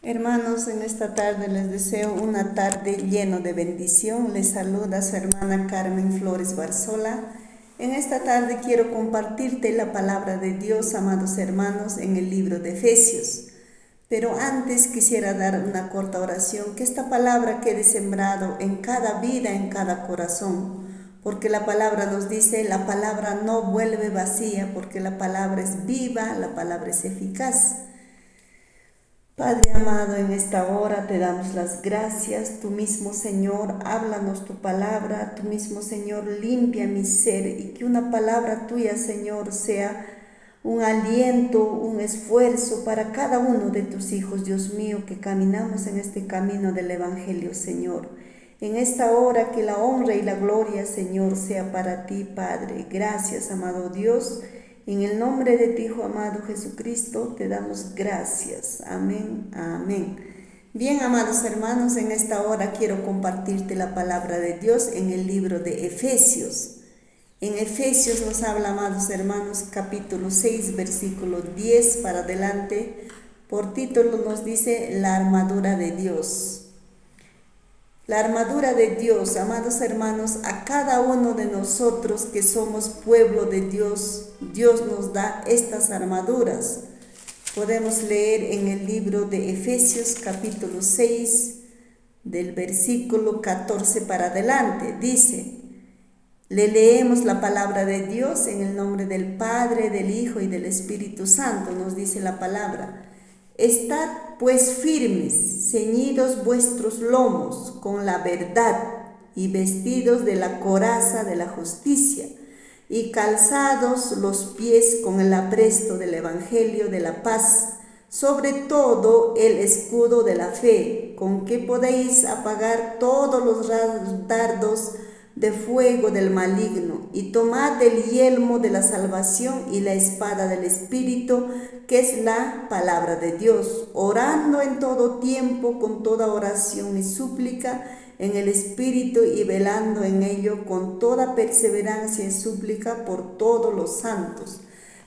Hermanos, en esta tarde les deseo una tarde llena de bendición. Les saluda su hermana Carmen Flores Barzola. En esta tarde quiero compartirte la palabra de Dios, amados hermanos, en el libro de Efesios. Pero antes quisiera dar una corta oración, que esta palabra quede sembrado en cada vida, en cada corazón. Porque la palabra nos dice, la palabra no vuelve vacía, porque la palabra es viva, la palabra es eficaz. Padre amado, en esta hora te damos las gracias. Tú mismo, Señor, háblanos tu palabra. Tú mismo, Señor, limpia mi ser y que una palabra tuya, Señor, sea un aliento, un esfuerzo para cada uno de tus hijos, Dios mío, que caminamos en este camino del Evangelio, Señor. En esta hora que la honra y la gloria, Señor, sea para ti, Padre. Gracias, amado Dios. En el nombre de tu Hijo amado Jesucristo te damos gracias. Amén, amén. Bien, amados hermanos, en esta hora quiero compartirte la palabra de Dios en el libro de Efesios. En Efesios nos habla, amados hermanos, capítulo 6, versículo 10 para adelante. Por título nos dice la armadura de Dios. La armadura de Dios, amados hermanos, a cada uno de nosotros que somos pueblo de Dios, Dios nos da estas armaduras. Podemos leer en el libro de Efesios capítulo 6, del versículo 14 para adelante. Dice, le leemos la palabra de Dios en el nombre del Padre, del Hijo y del Espíritu Santo, nos dice la palabra. Estad pues firmes, ceñidos vuestros lomos con la verdad y vestidos de la coraza de la justicia y calzados los pies con el apresto del Evangelio de la paz, sobre todo el escudo de la fe, con que podéis apagar todos los dardos de fuego del maligno, y tomad el yelmo de la salvación y la espada del Espíritu, que es la palabra de Dios, orando en todo tiempo con toda oración y súplica en el Espíritu y velando en ello con toda perseverancia y súplica por todos los santos.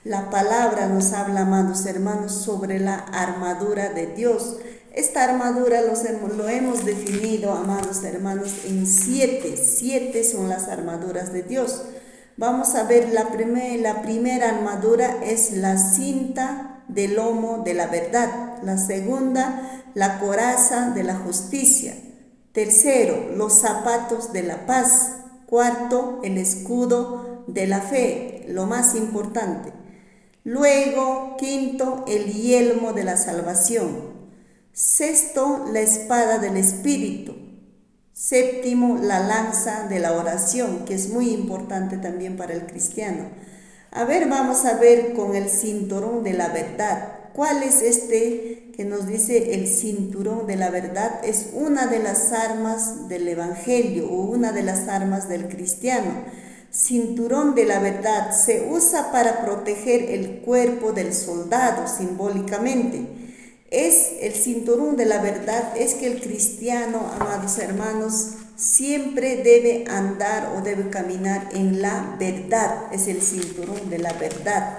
La palabra nos habla, amados hermanos, sobre la armadura de Dios. Esta armadura lo hemos definido, amados hermanos, en siete. Siete son las armaduras de Dios. Vamos a ver la primera armadura es la cinta del lomo de la verdad. La segunda, la coraza de la justicia. Tercero, los zapatos de la paz. Cuarto, el escudo de la fe, lo más importante. Luego, quinto, el yelmo de la salvación. Sexto, la espada del Espíritu. Séptimo, la lanza de la oración, que es muy importante también para el cristiano. Vamos a ver con el cinturón de la verdad. ¿Cuál es este que nos dice el cinturón de la verdad? Es una de las armas del Evangelio o una de las armas del cristiano. Cinturón de la verdad se usa para proteger el cuerpo del soldado simbólicamente. Es el cinturón de la verdad, es que el cristiano, amados hermanos, siempre debe andar o debe caminar en la verdad. Es el cinturón de la verdad.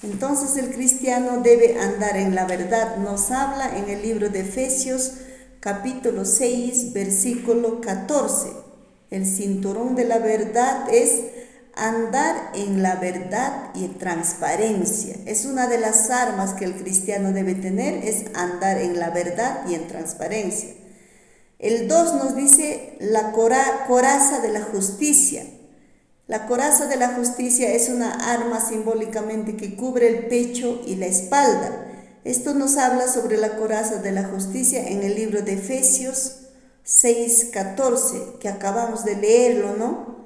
Entonces el cristiano debe andar en la verdad. Nos habla en el libro de Efesios capítulo 6, versículo 14. El cinturón de la verdad es andar en la verdad y transparencia. Es una de las armas que el cristiano debe tener, es andar en la verdad y en transparencia. El 2 nos dice la coraza de la justicia. La coraza de la justicia es una arma simbólicamente que cubre el pecho y la espalda. Esto nos habla sobre la coraza de la justicia en el libro de Efesios 6:14, que acabamos de leerlo, ¿no?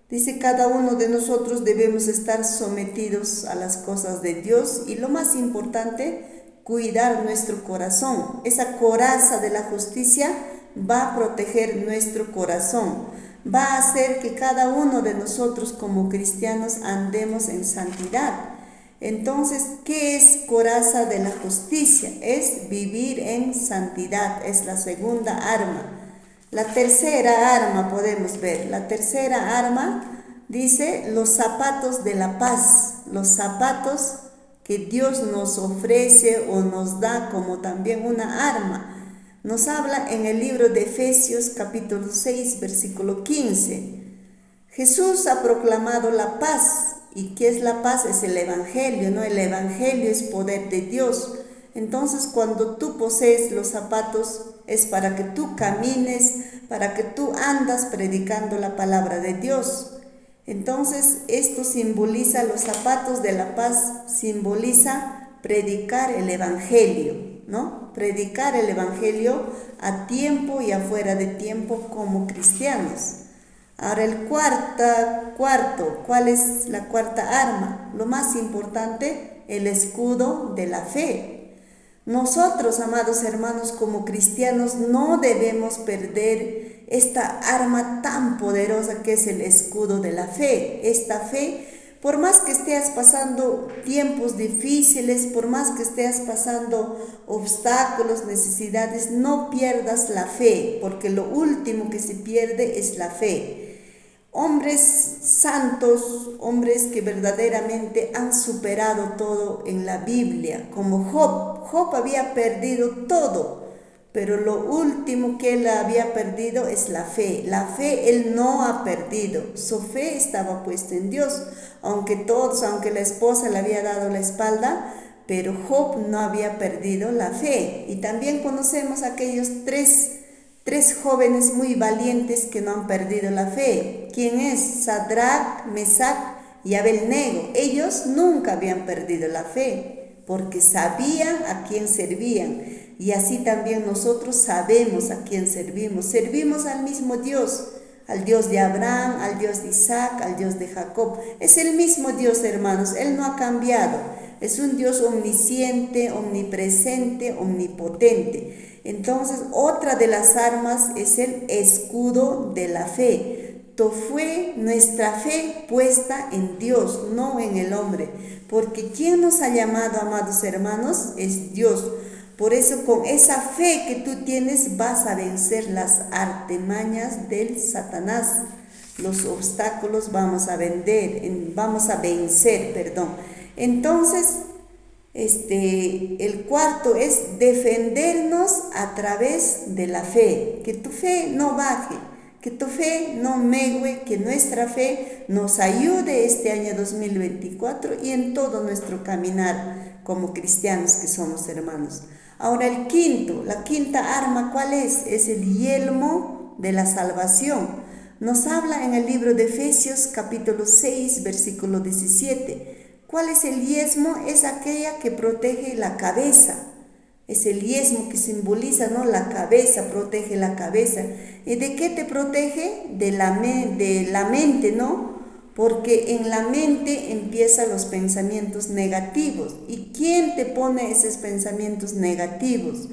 Dice, cada uno de nosotros debemos estar sometidos a las cosas de Dios y lo más importante, cuidar nuestro corazón. Esa coraza de la justicia va a proteger nuestro corazón, va a hacer que cada uno de nosotros como cristianos andemos en santidad. Entonces, ¿qué es coraza de la justicia? Es vivir en santidad, es la segunda arma. La tercera arma podemos ver, la tercera arma dice los zapatos de la paz, los zapatos que Dios nos ofrece o nos da como también una arma. Nos habla en el libro de Efesios capítulo 6, versículo 15. Jesús ha proclamado la paz. ¿Y qué es la paz? Es el Evangelio, ¿no? El Evangelio es poder de Dios. Entonces, cuando tú posees los zapatos, es para que tú camines, para que tú andas predicando la palabra de Dios. Entonces, esto simboliza los zapatos de la paz, simboliza predicar el Evangelio, ¿no? Predicar el Evangelio a tiempo y afuera de tiempo como cristianos. Ahora el cuarto, ¿cuál es la cuarta arma? Lo más importante, el escudo de la fe. Nosotros, amados hermanos, como cristianos, no debemos perder esta arma tan poderosa que es el escudo de la fe. Esta fe, por más que estés pasando tiempos difíciles, por más que estés pasando obstáculos, necesidades, no pierdas la fe, porque lo último que se pierde es la fe. Hombres santos, hombres que verdaderamente han superado todo en la Biblia, como Job. Job había perdido todo, pero lo último que él había perdido es la fe. La fe él no ha perdido, su fe estaba puesta en Dios, aunque la esposa le había dado la espalda, pero Job no había perdido la fe. Y también conocemos a aquellos tres jóvenes muy valientes que no han perdido la fe. ¿Quién es? Sadrach, Mesach y Abednego. Ellos nunca habían perdido la fe, porque sabían a quién servían. Y así también nosotros sabemos a quién servimos. Servimos al mismo Dios, al Dios de Abraham, al Dios de Isaac, al Dios de Jacob. Es el mismo Dios, hermanos, Él no ha cambiado. Es un Dios omnisciente, omnipresente, omnipotente. Entonces, otra de las armas es el escudo de la fe. Fue nuestra fe puesta en Dios, no en el hombre. Porque quien nos ha llamado, amados hermanos, es Dios. Por eso, con esa fe que tú tienes, vas a vencer las artimañas del Satanás. Los obstáculos vamos a vencer. Entonces, el cuarto es defendernos a través de la fe. Que tu fe no baje, que tu fe no mengue, que nuestra fe nos ayude este año 2024 y en todo nuestro caminar como cristianos que somos, hermanos. Ahora la quinta arma, ¿cuál es? Es el yelmo de la salvación. Nos habla en el libro de Efesios capítulo 6, versículo 17. ¿Cuál es el yelmo? Es aquella que protege la cabeza. Es el yelmo que simboliza, ¿no? La cabeza, protege la cabeza. ¿Y de qué te protege? De la mente, ¿no? Porque en la mente empiezan los pensamientos negativos. ¿Y quién te pone esos pensamientos negativos?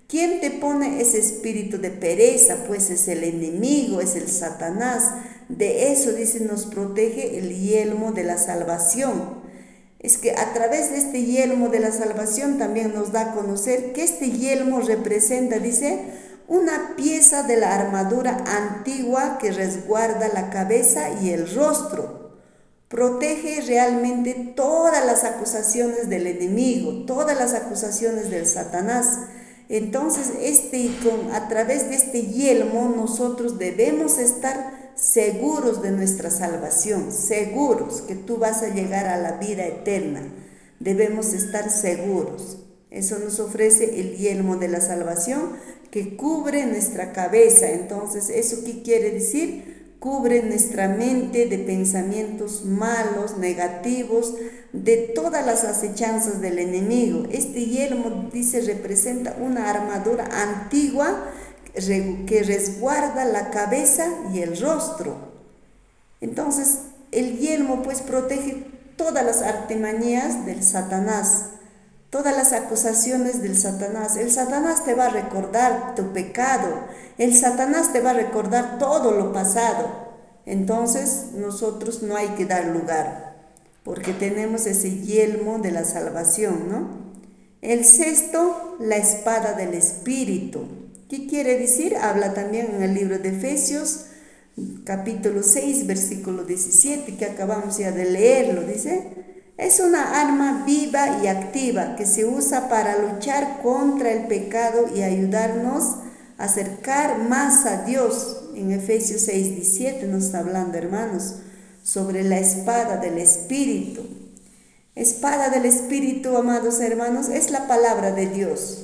¿Quién te pone ese espíritu de pereza? Pues es el enemigo, es el Satanás. De eso, dice, nos protege el yelmo de la salvación. Es que a través de este yelmo de la salvación también nos da a conocer que este yelmo representa, dice, una pieza de la armadura antigua que resguarda la cabeza y el rostro. Protege realmente todas las acusaciones del enemigo, todas las acusaciones del Satanás. Entonces, a través de este yelmo nosotros debemos estar seguros de nuestra salvación, seguros que tú vas a llegar a la vida eterna. Debemos estar seguros. Eso nos ofrece el yelmo de la salvación que cubre nuestra cabeza. Entonces, ¿eso qué quiere decir? Cubre nuestra mente de pensamientos malos, negativos, de todas las acechanzas del enemigo. Este yelmo, dice, representa una armadura antigua que resguarda la cabeza y el rostro. Entonces, el yelmo pues protege todas las artimañas del Satanás, todas las acusaciones del Satanás. El Satanás te va a recordar tu pecado, el Satanás te va a recordar todo lo pasado. Entonces, nosotros no hay que dar lugar, porque tenemos ese yelmo de la salvación, ¿no? El sexto, la espada del Espíritu. ¿Qué quiere decir? Habla también en el libro de Efesios, capítulo 6, versículo 17, que acabamos ya de leerlo, dice. Es una arma viva y activa que se usa para luchar contra el pecado y ayudarnos a acercar más a Dios. En Efesios 6:17 nos está hablando, hermanos, sobre la espada del Espíritu. Espada del Espíritu, amados hermanos, es la palabra de Dios.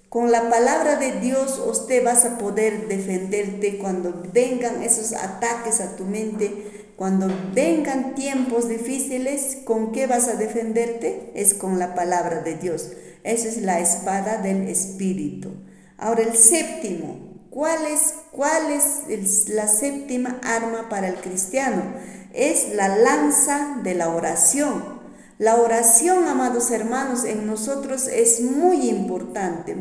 Con la palabra de Dios usted vas a poder defenderte cuando vengan esos ataques a tu mente, cuando vengan tiempos difíciles. ¿Con qué vas a defenderte? Es con la palabra de Dios. Esa es la espada del Espíritu. Ahora el séptimo. ¿Cuál es la séptima arma para el cristiano? Es la lanza de la oración. La oración, amados hermanos, en nosotros es muy importante,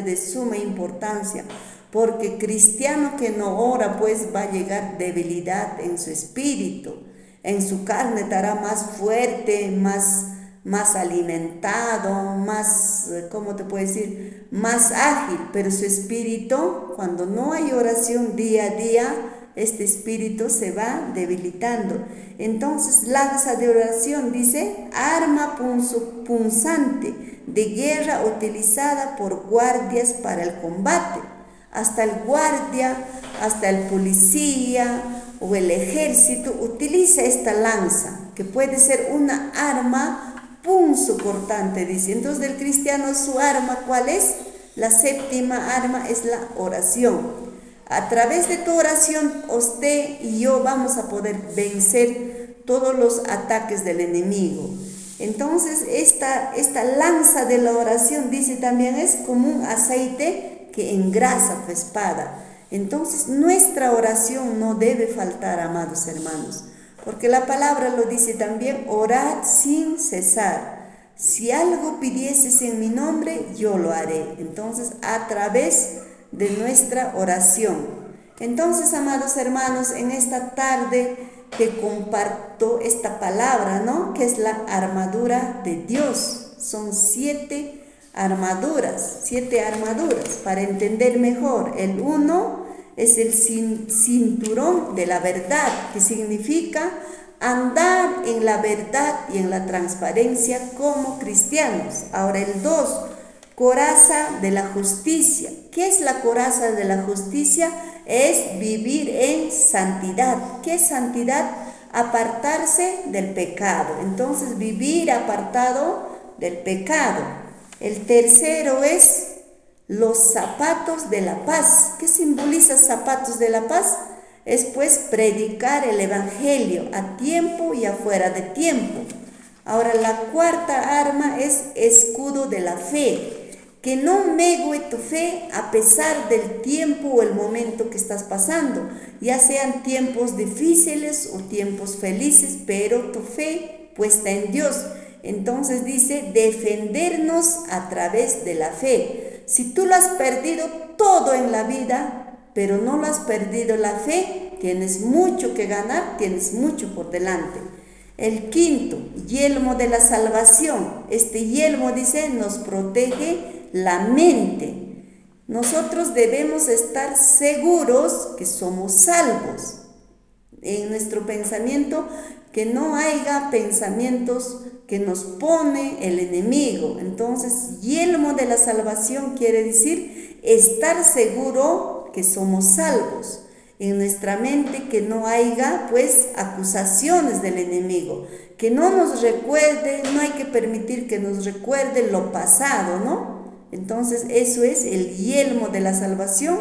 de suma importancia, porque cristiano que no ora, pues va a llegar debilidad en su espíritu, en su carne estará más fuerte, más alimentado, más, ¿cómo te puedo decir? Más ágil, pero su espíritu, cuando no hay oración día a día, este espíritu se va debilitando. Entonces, lanza de oración, dice, arma punzante de guerra utilizada por guardias para el combate. Hasta el guardia, hasta el policía o el ejército utiliza esta lanza, que puede ser una arma punzocortante, dice. Entonces, del cristiano, su arma, ¿cuál es? La séptima arma es la oración. A través de tu oración, usted y yo vamos a poder vencer todos los ataques del enemigo. Entonces, esta lanza de la oración, dice también, es como un aceite que engrasa tu espada. Entonces, nuestra oración no debe faltar, amados hermanos, porque la palabra lo dice también, orad sin cesar. Si algo pidieses en mi nombre, yo lo haré. Entonces, a través de nuestra oración. Entonces, amados hermanos, en esta tarde te comparto esta palabra, ¿no? Que es la armadura de Dios. Son 7 armaduras para entender mejor. El 1 es el cinturón de la verdad, que significa andar en la verdad y en la transparencia como cristianos. Ahora el 2, coraza de la justicia. ¿Qué es la coraza de la justicia? Es vivir en santidad. ¿Qué es santidad? Apartarse del pecado. Entonces, vivir apartado del pecado. El tercero es los zapatos de la paz. ¿Qué simboliza zapatos de la paz? Es pues predicar el evangelio a tiempo y afuera de tiempo. Ahora, la cuarta arma es escudo de la fe. Que no mengue tu fe a pesar del tiempo o el momento que estás pasando, ya sean tiempos difíciles o tiempos felices, pero tu fe puesta en Dios. Entonces dice, defendernos a través de la fe. Si tú lo has perdido todo en la vida, pero no lo has perdido la fe, tienes mucho que ganar, tienes mucho por delante. El quinto, yelmo de la salvación. Este yelmo, dice, nos protege la mente. Nosotros debemos estar seguros que somos salvos. En nuestro pensamiento, que no haya pensamientos que nos pone el enemigo. Entonces, yelmo de la salvación quiere decir estar seguro que somos salvos. En nuestra mente que no haya pues acusaciones del enemigo, que no nos recuerde, no hay que permitir que nos recuerde lo pasado, ¿no? Entonces eso es el yelmo de la salvación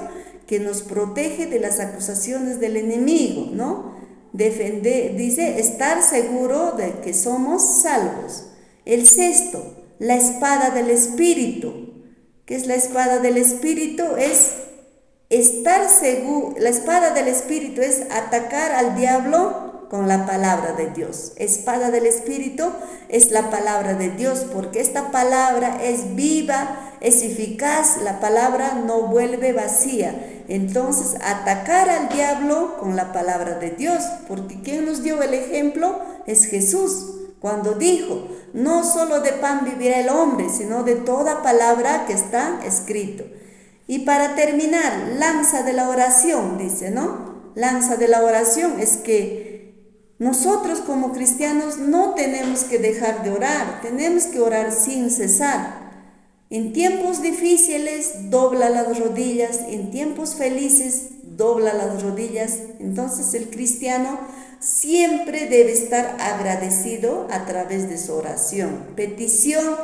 que nos protege de las acusaciones del enemigo, ¿no? Dice, estar seguro de que somos salvos. El sexto, la espada del Espíritu. ¿Qué es la espada del Espíritu? Es estar seguro. La espada del Espíritu es atacar al diablo con la palabra de Dios. Espada del Espíritu es la palabra de Dios, porque esta palabra es viva, es eficaz, la palabra no vuelve vacía. Entonces, atacar al diablo con la palabra de Dios, porque quien nos dio el ejemplo es Jesús, cuando dijo, no solo de pan vivirá el hombre, sino de toda palabra que está escrito. Y para terminar, lanza de la oración, dice, ¿no? Lanza de la oración es que Nosotros como cristianos no tenemos que dejar de orar, tenemos que orar sin cesar. En tiempos difíciles dobla las rodillas, en tiempos felices dobla las rodillas. Entonces el cristiano siempre debe estar agradecido a través de su oración. Petición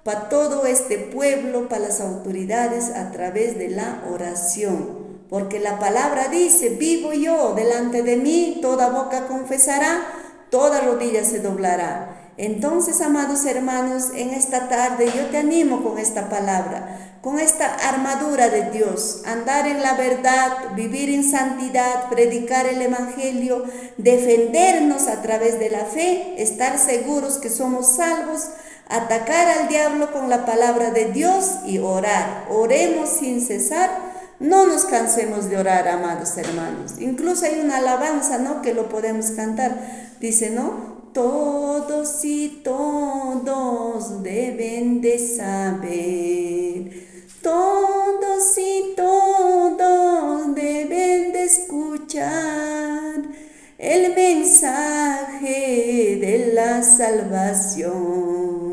para todo este pueblo, para las autoridades, a través de la oración. Porque la palabra dice, vivo yo, delante de mí toda boca confesará, toda rodilla se doblará. Entonces, amados hermanos, en esta tarde yo te animo con esta palabra, con esta armadura de Dios, andar en la verdad, vivir en santidad, predicar el evangelio, defendernos a través de la fe, estar seguros que somos salvos, atacar al diablo con la palabra de Dios y orar. Oremos sin cesar. No nos cansemos de orar, amados hermanos. Incluso hay una alabanza, ¿no?, que lo podemos cantar. Dice, ¿no? Todos y todos deben de saber. Todos y todos deben de escuchar el mensaje de la salvación.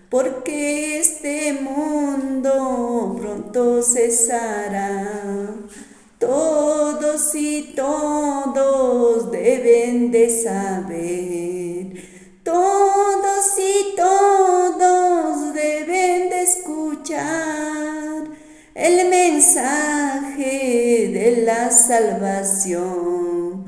Porque este mundo pronto cesará. Todos y todos deben de saber. Todos y todos deben de escuchar el mensaje de la salvación.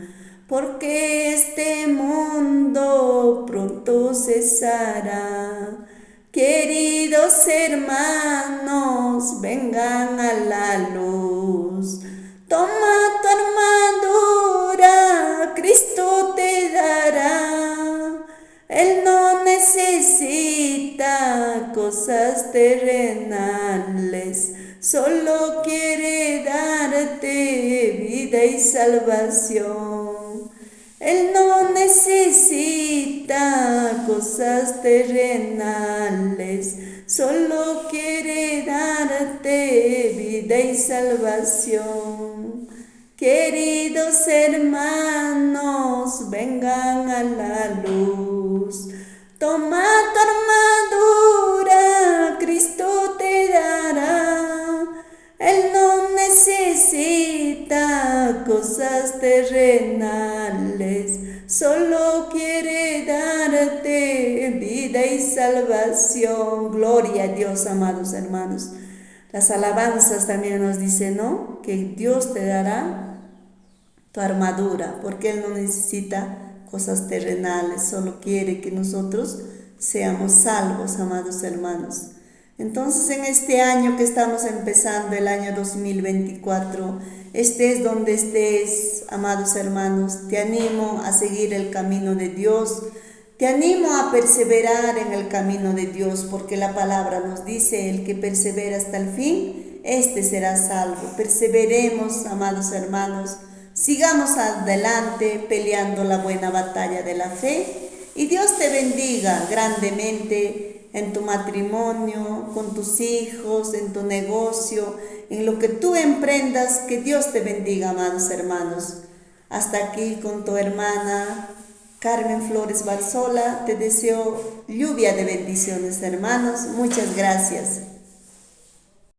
Porque este mundo pronto cesará. Queridos hermanos, vengan a la luz. Toma tu armadura, Cristo te dará. Él no necesita cosas terrenales, solo quiere darte vida y salvación. Él no necesita cosas terrenales, solo quiere darte vida y salvación. Queridos hermanos, vengan a la luz. Toma tu armadura, Cristo te dará. Él no necesita cosas terrenales, solo quiere darte vida y salvación. Gloria a Dios, amados hermanos. Las alabanzas también nos dicen, ¿no?, que Dios te dará tu armadura, porque Él no necesita cosas terrenales, solo quiere que nosotros seamos salvos, amados hermanos. Entonces, en este año que estamos empezando, el año 2024, estés donde estés, amados hermanos, te animo a seguir el camino de Dios. Te animo a perseverar en el camino de Dios, porque la palabra nos dice, el que persevera hasta el fin, este será salvo. Perseveremos, amados hermanos, sigamos adelante peleando la buena batalla de la fe, y Dios te bendiga grandemente en tu matrimonio, con tus hijos, en tu negocio, en lo que tú emprendas. Que Dios te bendiga, amados hermanos. Hasta aquí con tu hermana Carmen Flores Barzola. Te deseo lluvia de bendiciones, hermanos. Muchas gracias.